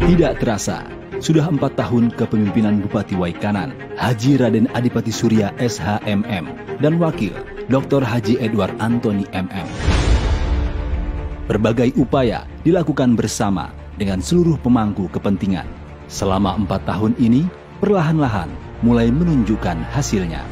Tidak terasa, sudah 4 tahun kepemimpinan Bupati Waikanan, Haji Raden Adipati Surya SHMM, dan Wakil Dr. Haji Edward Antoni MM. Berbagai upaya dilakukan bersama dengan seluruh pemangku kepentingan. Selama 4 tahun ini, perlahan-lahan mulai menunjukkan hasilnya.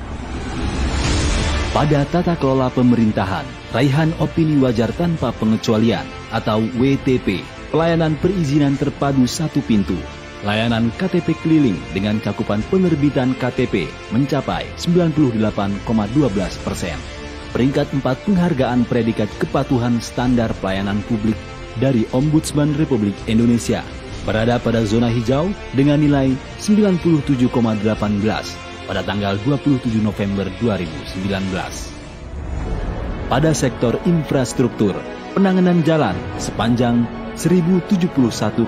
Pada tata kelola pemerintahan, raihan opini wajar tanpa pengecualian atau WTP, pelayanan perizinan terpadu satu pintu, layanan KTP keliling dengan cakupan penerbitan KTP mencapai 98,12%. Peringkat 4 penghargaan predikat kepatuhan standar pelayanan publik dari Ombudsman Republik Indonesia berada pada zona hijau dengan nilai 97,18 pada tanggal 27 November 2019. Pada sektor infrastruktur, penanganan jalan sepanjang 1071,69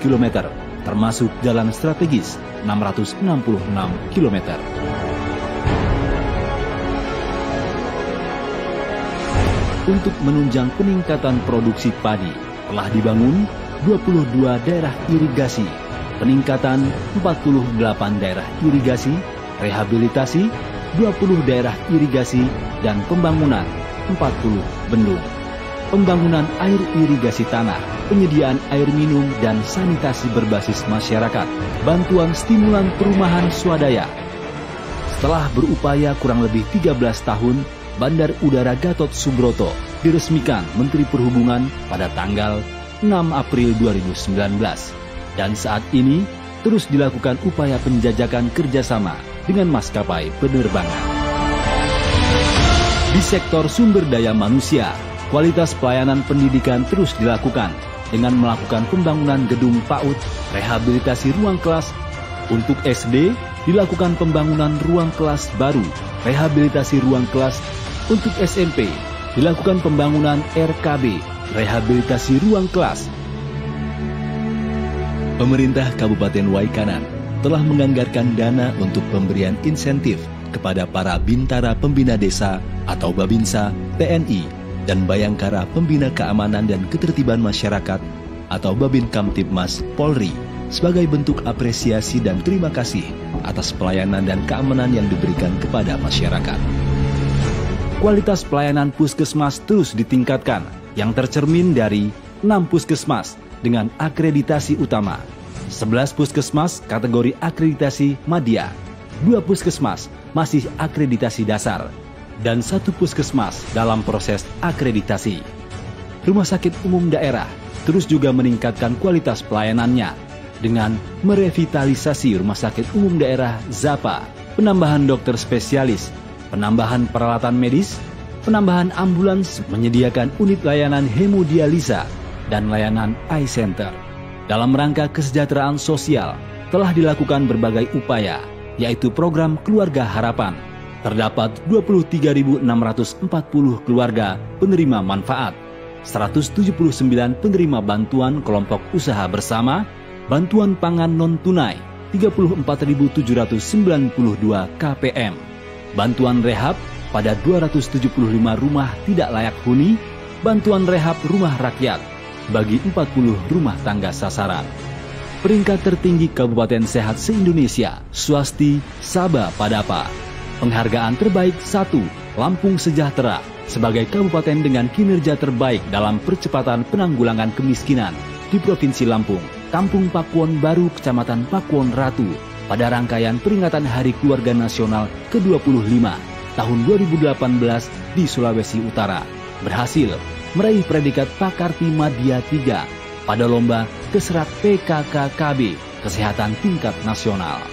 km, termasuk jalan strategis 666 km. Untuk menunjang peningkatan produksi padi, telah dibangun 22 daerah irigasi, peningkatan 48 daerah irigasi, rehabilitasi 20 daerah irigasi, dan pembangunan 40 bendung. Pembangunan air irigasi tanah, penyediaan air minum dan sanitasi berbasis masyarakat, bantuan stimulan perumahan swadaya. Setelah berupaya kurang lebih 13 tahun, Bandar Udara Gatot Subroto diresmikan Menteri Perhubungan pada tanggal 6 April 2019. Dan saat ini terus dilakukan upaya penjajakan kerjasama dengan maskapai penerbangan. Di sektor sumber daya manusia, kualitas pelayanan pendidikan terus dilakukan dengan melakukan pembangunan gedung PAUD, rehabilitasi ruang kelas. Untuk SD, dilakukan pembangunan ruang kelas baru, rehabilitasi ruang kelas. Untuk SMP, dilakukan pembangunan RKB, rehabilitasi ruang kelas. Pemerintah Kabupaten Waikanan telah menganggarkan dana untuk pemberian insentif kepada para Bintara Pembina Desa atau Babinsa, TNI, dan Bayangkara Pembina Keamanan dan Ketertiban Masyarakat atau Babin Kamtibmas Polri sebagai bentuk apresiasi dan terima kasih atas pelayanan dan keamanan yang diberikan kepada masyarakat. Kualitas pelayanan puskesmas terus ditingkatkan yang tercermin dari 6 puskesmas dengan akreditasi utama, 11 puskesmas kategori akreditasi Madya, 2 puskesmas masih akreditasi dasar, dan 1 puskesmas dalam proses akreditasi. Rumah sakit umum daerah terus juga meningkatkan kualitas pelayanannya dengan merevitalisasi rumah sakit umum daerah ZAPA, penambahan dokter spesialis, penambahan peralatan medis, penambahan ambulans, menyediakan unit layanan hemodialisa, dan layanan eye center. Dalam rangka kesejahteraan sosial, telah dilakukan berbagai upaya, yaitu program Keluarga Harapan. Terdapat 23.640 keluarga penerima manfaat, 179 penerima bantuan kelompok usaha bersama, bantuan pangan non-tunai, 34.792 KPM, bantuan rehab pada 275 rumah tidak layak huni, bantuan rehab rumah rakyat bagi 40 rumah tangga sasaran. Peringkat tertinggi Kabupaten Sehat se-Indonesia, Swasti Saba Padapa. Penghargaan terbaik 1, Lampung Sejahtera, sebagai kabupaten dengan kinerja terbaik dalam percepatan penanggulangan kemiskinan di Provinsi Lampung. Kampung Pakuwon Baru, Kecamatan Pakuwon Ratu, pada rangkaian peringatan Hari Keluarga Nasional ke-25 tahun 2018 di Sulawesi Utara, berhasil meraih predikat Pakarti Madya 3 pada lomba Keserak PKKKB Kesehatan Tingkat Nasional.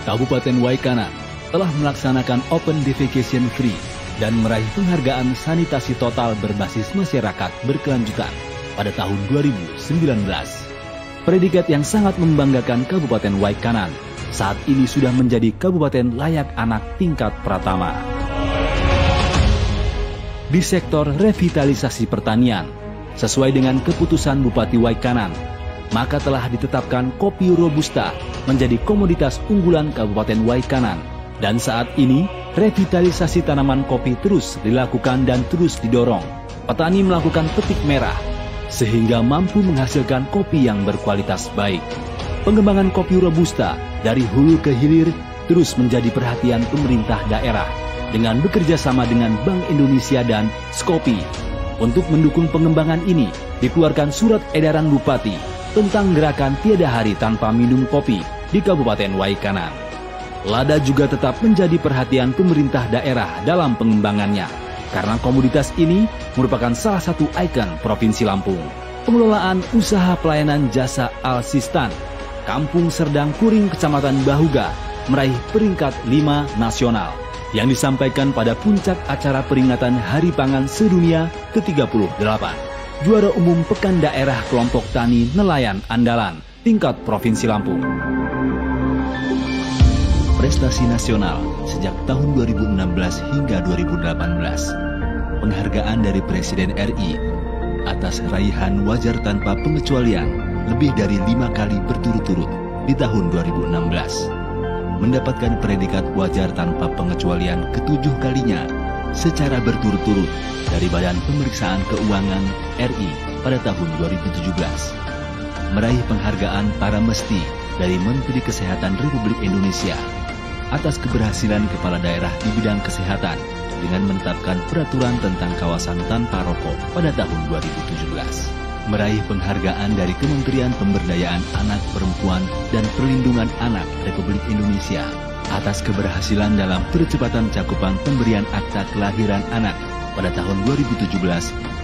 Kabupaten Waikanan telah melaksanakan Open Defecation Free dan meraih penghargaan sanitasi total berbasis masyarakat berkelanjutan pada tahun 2019. Predikat yang sangat membanggakan Kabupaten Waikanan saat ini sudah menjadi kabupaten layak anak tingkat pratama. Di sektor revitalisasi pertanian, sesuai dengan keputusan Bupati Waikanan, maka telah ditetapkan kopi Robusta menjadi komoditas unggulan Kabupaten Waikanan. Dan saat ini, revitalisasi tanaman kopi terus dilakukan dan terus didorong. Petani melakukan petik merah, sehingga mampu menghasilkan kopi yang berkualitas baik. Pengembangan kopi Robusta dari hulu ke hilir terus menjadi perhatian pemerintah daerah dengan bekerja sama dengan Bank Indonesia dan Skopi. Untuk mendukung pengembangan ini, dikeluarkan surat edaran Bupati tentang gerakan tiada hari tanpa minum kopi di Kabupaten Waikanan. Lada juga tetap menjadi perhatian pemerintah daerah dalam pengembangannya, karena komoditas ini merupakan salah satu ikon Provinsi Lampung. Pengelolaan usaha pelayanan jasa Al-Sistan, Kampung Serdang Kuring, Kecamatan Bahuga, meraih peringkat 5 nasional, yang disampaikan pada puncak acara peringatan Hari Pangan Sedunia ke-38. Juara umum Pekan Daerah Kelompok Tani Nelayan Andalan, tingkat Provinsi Lampung. Prestasi nasional sejak tahun 2016 hingga 2018. Penghargaan dari Presiden RI atas raihan wajar tanpa pengecualian lebih dari 5 kali berturut-turut di tahun 2016. Mendapatkan predikat wajar tanpa pengecualian ke-7 kalinya secara berturut-turut dari Badan Pemeriksaan Keuangan RI pada tahun 2017. Meraih penghargaan para mesti dari Menteri Kesehatan Republik Indonesia atas keberhasilan kepala daerah di bidang kesehatan dengan menetapkan peraturan tentang kawasan tanpa rokok pada tahun 2017. Meraih penghargaan dari Kementerian Pemberdayaan Anak, Perempuan, dan Perlindungan Anak Republik Indonesia atas keberhasilan dalam percepatan cakupan pemberian akta kelahiran anak pada tahun 2017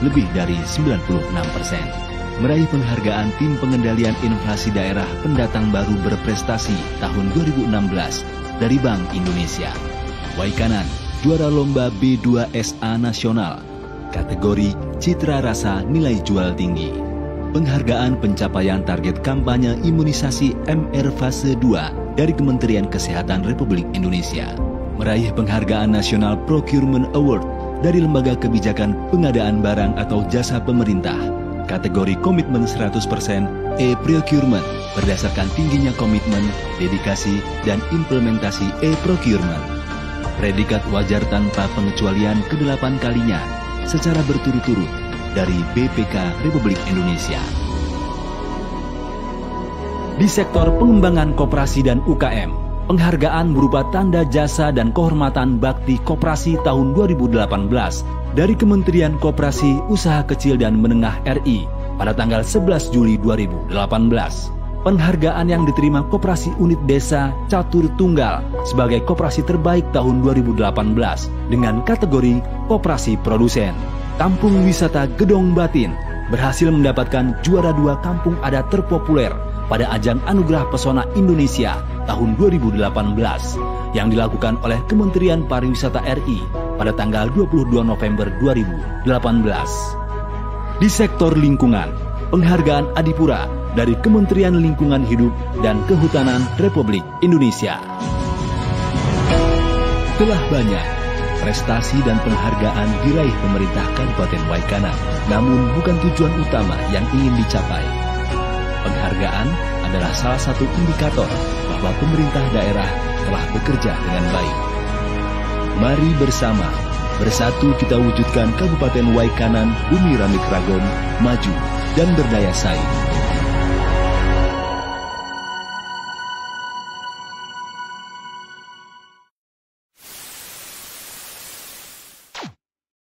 lebih dari 96%. Meraih penghargaan Tim Pengendalian Inflasi Daerah Pendatang Baru Berprestasi tahun 2016 dari Bank Indonesia. Waikanan juara lomba B2SA Nasional, kategori Citra Rasa Nilai Jual Tinggi. Penghargaan pencapaian target kampanye imunisasi MR Fase 2 dari Kementerian Kesehatan Republik Indonesia. Meraih penghargaan National Procurement Award dari Lembaga Kebijakan Pengadaan Barang atau Jasa Pemerintah, kategori komitmen 100% e-procurement berdasarkan tingginya komitmen, dedikasi, dan implementasi e-procurement. Predikat wajar tanpa pengecualian ke-8 kalinya secara berturut-turut dari BPK Republik Indonesia. Di sektor pengembangan koperasi dan UKM, penghargaan berupa tanda jasa dan kehormatan bakti koperasi tahun 2018 dari Kementerian Koperasi Usaha Kecil dan Menengah RI pada tanggal 11 Juli 2018. Penghargaan yang diterima Koperasi Unit Desa Catur Tunggal sebagai koperasi terbaik tahun 2018 dengan kategori Koperasi Produsen. Kampung Wisata Gedong Batin berhasil mendapatkan juara 2 kampung adat terpopuler pada ajang Anugerah Pesona Indonesia tahun 2018 yang dilakukan oleh Kementerian Pariwisata RI pada tanggal 22 November 2018. Di sektor lingkungan, penghargaan Adipura dari Kementerian Lingkungan Hidup dan Kehutanan Republik Indonesia. Telah banyak prestasi dan penghargaan diraih pemerintah Kabupaten Waikanan, namun bukan tujuan utama yang ingin dicapai. Penghargaan adalah salah satu indikator bahwa pemerintah daerah telah bekerja dengan baik. Mari bersatu kita wujudkan Kabupaten Waikanan Bumi Ramik Ragom maju dan berdaya saing.